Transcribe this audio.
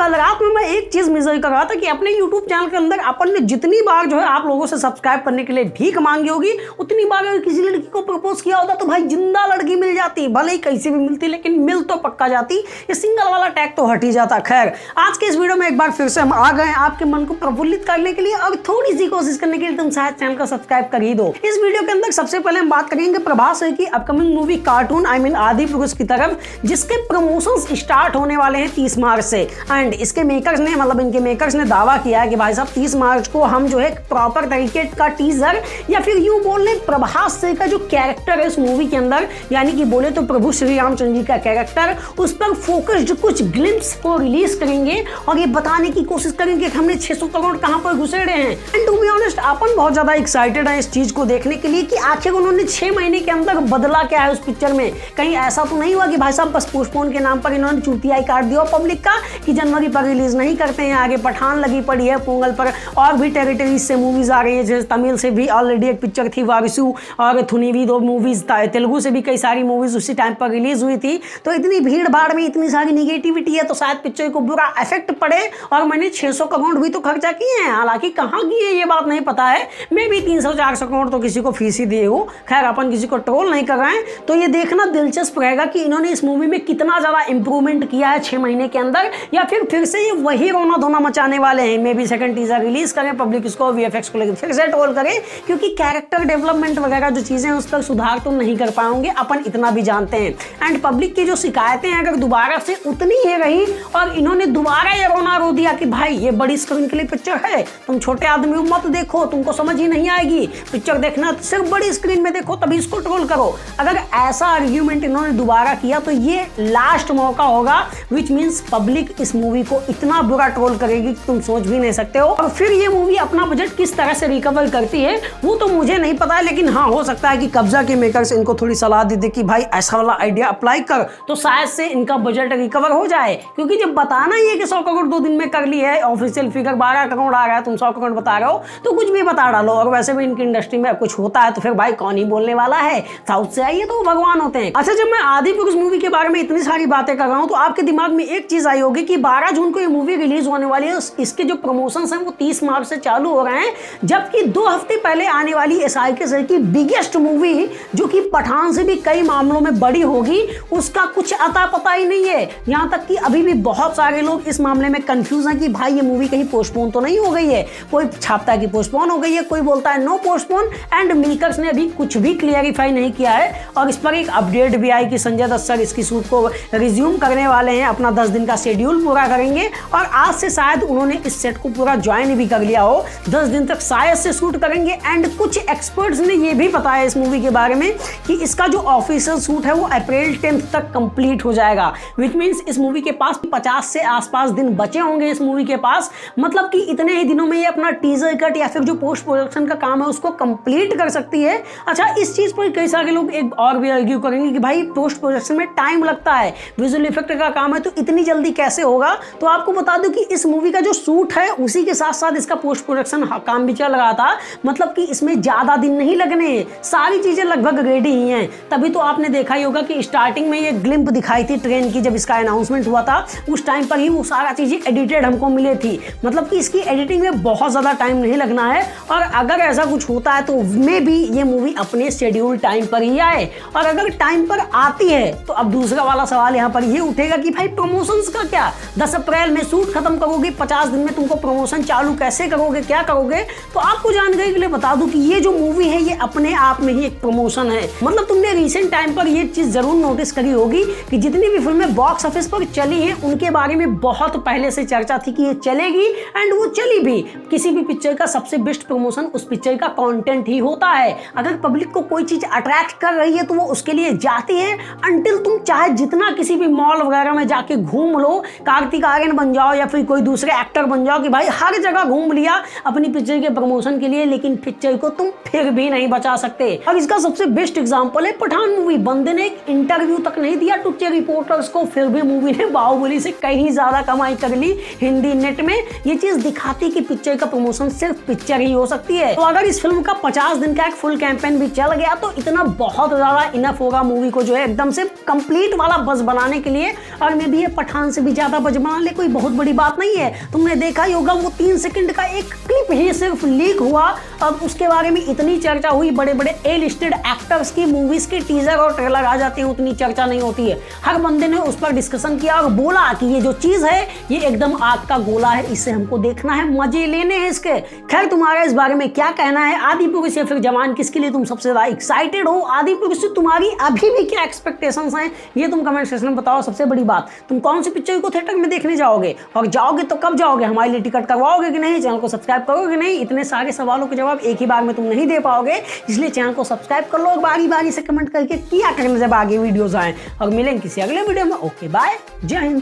कल रात में मैं एक चीज मेजर कर रहा था कि अपने YouTube चैनल के अंदर अपन ने जितनी बार जो है आप लोगों से सब्सक्राइब करने के लिए भीख मांगी होगी, उतनी बार अगर किसी लड़की को प्रपोज किया होता तो भाई जिंदा लड़की मिल जाती, भले ही कैसी भी मिलती लेकिन मिल तो पक्का जाती। ये सिंगल वाला टैग तो हट ही जाता। खैर, आज के इस वीडियो में एक बार फिर से हम आ गए आपके मन को प्रफुल्लित करने के लिए और थोड़ी सी कोशिश करने के लिए तुम शायद चैनल को सब्सक्राइब कर ही दो। इस वीडियो के अंदर सबसे पहले हम बात करेंगे प्रभास की अपकमिंग मूवी कार्टून आदि पुरुष की तरफ, जिसके प्रमोशंस स्टार्ट होने वाले हैं 30 मार्च से। एंड इसके मेकर्स ने इनके मेकर्स ने दावा किया है कि भाई साहब 30 मार्च को हम जो है प्रॉपर तरीके का टीजर या फिर यूं बोल ले प्रभास से का जो कैरेक्टर है इस मूवी के अंदर, यानी कि बोले तो प्रभु श्री रामचंद्र जी का कैरेक्टर, उस पर फोकस्ड कुछ ग्लिम्स को रिलीज करेंगे और ये बताने की कोशिश करेंगे कि हमने 600 करोड़ कहां पर घुसेड़े हैं। एंड टू बी ऑनेस्ट अपन बहुत ज्यादा एक्साइटेड है इस चीज को देखने के लिए कि आखिर उन्होंने 6 महीने के अंदर बदला क्या है उस पिक्चर में। कहीं ऐसा तो नहीं हुआ कि भाई साहब बस पोस्टपोन के नाम पर इन्होंने चूतियाई काट दिया पब्लिक का कि जनवरी पर रिलीज नहीं करते हैं, आगे पठान लगी पड़ी है, पोंगल पर और भी टेरिटरीज से मूवीज आ रही है, जैसे तमिल से भी ऑलरेडी एक पिक्चर थी वारिसु और थुनीवी 2 मूवीज, तेलुगु से भी कई सारी मूवीज उसी टाइम पर रिलीज हुई थी। तो इतनी भीड़ भाड़ में इतनी सारी निगेटिविटी है तो शायद पिक्चर को बुरा इफेक्ट पड़े और मैंने 600 करोड़ भी तो खर्चा किए हैं, हालांकि कहाँ किए ये बात नहीं पता है, मैं भी 300-400 करोड़ तो किसी को फीस ही दिए हो। खैर अपन किसी को ट्रोल नहीं कर रहे हैं, तो ये देखना दिलचस्प रहेगा कि इन्होंने इस मूवी में कितना ज्यादा इंप्रूवमेंट किया है 6 महीने के अंदर, या फिर से ये वही रोना धोना मचाने वाले हैं। May be second teaser release करें, पब्लिक इसको वीएफएक्स को लेकर फिर से ट्रोल करे, क्योंकि कैरेक्टर डेवलपमेंट वगैरह जो चीजें उस पर सुधार तो नहीं कर पाएंगे, अपन इतना भी जानते हैं। एंड पब्लिक की जो शिकायतें हैं अगर दोबारा से उतनी ही रही और इन्होंने दोबारा ये रोना रो दिया कि भाई ये बड़ी स्क्रीन के लिए पिक्चर है, तुम छोटे आदमी हो मत देखो, तुमको समझ ही नहीं आएगी, पिक्चर देखना सिर्फ बड़ी स्क्रीन में देखो तभी इसको ट्रोल करो, अगर ऐसा आर्ग्यूमेंट इन्होंने दोबारा किया तो ये लास्ट मौका होगा, विच मीन्स पब्लिक इस मूवी को इतना बुरा ट्रोल करेगी कि तुम सोच भी नहीं सकते हो। और फिर ये मूवी अपना बजट किस तरह से रिकवर करती है वो तो मुझे नहीं पता है, लेकिन हाँ हो सकता है कि कब्जा के मेकर्स इनको थोड़ी सलाह दे दे कि भाई ऐसा वाला आइडिया अप्लाई कर तो शायद से इनका बजट रिकवर हो जाए, क्योंकि जब बताना ही है कि 100 करोड़ 2 दिन में कर ली है, ऑफिशियल फिगर 12 करोड़ आ रहा है, तुम 100 करोड़ बता रहे हो तो कुछ भी बता डालो। और वैसे भी इनकी इंडस्ट्री में कुछ होता है तो फिर भाई कौन ही बोलने वाला है, साउथ से आइए तो भगवान होते हैं। अच्छा, जब मैं आदि पुरुष मूवी के बारे में इतनी सारी बातें कर रहा हूं तो आपके दिमाग में एक चीज आई होगी कि 12 जून को ये मूवी रिलीज होने वाली है, इसके जो प्रमोशंस हैं वो 30 मार्च से चालू हो रहे हैं, जबकि 2 हफ्ते पहले आने वाली एसआईके सर की बिगेस्ट मूवी जो कि पठान से भी कई मामलों में बड़ी होगी उसका कुछ अता पता ही नहीं है। यहां तक कि अभी भी बहुत सारे लोग इस मामले में कंफ्यूज हैं कि भाई ये मूवी कहीं पोस्टपोन तो नहीं हो गई है, कोई छापता है कि पोस्टपोन हो गई है, कोई बोलता है नो पोस्टपोन। एंड मेकर्स ने अभी कुछ भी क्लियरिफाई नहीं किया है और इस पर एक अपडेट भी आई कि संजय दत्त सर इसकी शूट को रिज्यूम करने वाले हैं, अपना 10 दिन का शेड्यूल पूरा करेंगे और आज से शायद उन्होंने इस सेट को पूरा ज्वाइन भी कर लिया हो, 10 दिन तक शायद से शूट करेंगे। एंड कुछ एक्सपर्ट्स ने यह भी बताया इस मूवी के बारे में कि इसका जो ऑफिशियल शूट है वो अप्रैल 10 तक कंप्लीट हो जाएगा, विच मीन्स इस मूवी के पास 50 से आसपास दिन बचे होंगे इस मूवी के पास, मतलब कि इतने ही दिनों में ये अपना टीजर कट या फिर जो पोस्ट प्रोडक्शन का काम है उसको कंप्लीट कर सकती है। अच्छा, इस चीज पर कई सारे लोग एक और भी आर्ग्यू करेंगे कि भाई पोस्ट प्रोडक्शन में टाइम लगता है, विजुअल इफेक्ट का काम है तो इतनी जल्दी कैसे होगा। तो आपको बता दूं कि इस मूवी का जो शूट है उसी के साथ साथ इसका पोस्ट प्रोडक्शन काम भी चल रहा था, मतलब कि इसमें ज्यादा दिन नहीं लगने हैं, सारी चीजें लगभग रेडी ही हैं। तभी तो आपने देखा ही होगा कि स्टार्टिंग में ये ग्लिम्प दिखाई थी ट्रेन की, जब इसका अनाउंसमेंट हुआ था उस टाइम पर ही वो सारा चीजें एडिटेड हमको मिली थी, मतलब कि इसकी एडिटिंग में बहुत ज्यादा टाइम नहीं लगना है। और अगर ऐसा कुछ होता है तो मे भी ये मूवी अपने शेड्यूल टाइम पर ही आए, और अगर टाइम पर आती है तो अब दूसरा वाला सवाल यहाँ पर ये उठेगा कि भाई प्रमोशंस का क्या, 10 अप्रैल में शूट खत्म करोगे, 50 दिन में तुमको प्रमोशन चालू कैसे करोगे, क्या करोगे। तो आपको जानकारी के लिए बता दूं कि ये जो मूवी है ये अपने आप में ही एक प्रमोशन है। मतलब तुमने रिसेंट टाइम पर ये चीज जरूर नोटिस करी होगी कि जितनी भी फिल्में बॉक्स ऑफिस पर चली हैं उनके बारे में बहुत पहले से चर्चा थी कि ये चलेगी, एंड वो चली भी। किसी भी पिक्चर का सबसे बेस्ट प्रमोशन उस पिक्चर का कंटेंट ही होता है। अगर पब्लिक को कोई चीज अट्रैक्ट कर रही है तो वो उसके लिए जाती है, अंटिल तुम चाहे जितना किसी भी मॉल वगैरह में जाके घूम लो, कार्तिक आर्यन बन जाओ या फिर कोई दूसरे एक्टर बन जाओ कि भाई हर जगह घूम लिया अपनी पिक्चर के प्रमोशन के लिए, लेकिन पिक्चर को तुम फिर भी नहीं बचा सकते। और इसका सबसे बेस्ट एग्जांपल है पठान मूवी। बंदे ने एक इंटरव्यू तक नहीं दिया टुच्चे रिपोर्टर्स को, फिर भी मूवी ने बाहुबली से कहीं ज्यादा कमाई कर ली हिंदी नेट में। ये चीज दिखाती कि पिक्चर का प्रमोशन सिर्फ पिक्चर ही हो सकती है। तो अगर इस फिल्म का 50 दिन का एक फुल कैंपेन भी चल गया तो इतना बहुत ज्यादा इनफ होगा मूवी को जो है एकदम से कंप्लीट वाला बस बनाने के लिए। और मे भी ये पठान से भी ज्यादा बस बना ले, कोई बहुत बहुत बड़ी बात नहीं है। तुमने देखा ही होगा वो 3 सेकंड का एक क्लिप ही सिर्फ लीक हुआ, अब उसके बारे में इतनी चर्चा हुई, बड़े बड़े ए लिस्टेड एक्टर्स की मूवीज के टीजर और ट्रेलर आ जाते हैं, उतनी चर्चा नहीं होती है। हर बंदे ने उस पर डिस्कशन किया और बोला कि ये जो चीज है ये एकदम आग का गोला है, इसे हमको देखना है, मजे लेने हैं इसके। खैर तुम्हारा इस बारे में क्या कहना है? आदि पुरुष या फिर जवान, किसके लिए तुम सबसे ज्यादा एक्साइटेड हो? आदि पुरुष से तुम्हारी अभी भी क्या एक्सपेक्टेशंस हैं ये तुम कमेंट सेक्शन में बताओ। सबसे बड़ी बात, तुम कौन सी पिक्चर को थिएटर में देखने जाओगे, और जाओगे तो कब जाओगे? हमारे लिए टिकट करवाओगे कि नहीं? चैनल को सब्सक्राइब करोगे कि नहीं? इतने सारे सवालों के जवाब एक ही बार में तुम नहीं दे पाओगे, इसलिए चैनल को सब्सक्राइब कर लो और बारी बारी से कमेंट करके किया करने जब आगे वीडियोस आए। और मिलेंगे किसी अगले वीडियो में। ओके बाय, जय हिंद।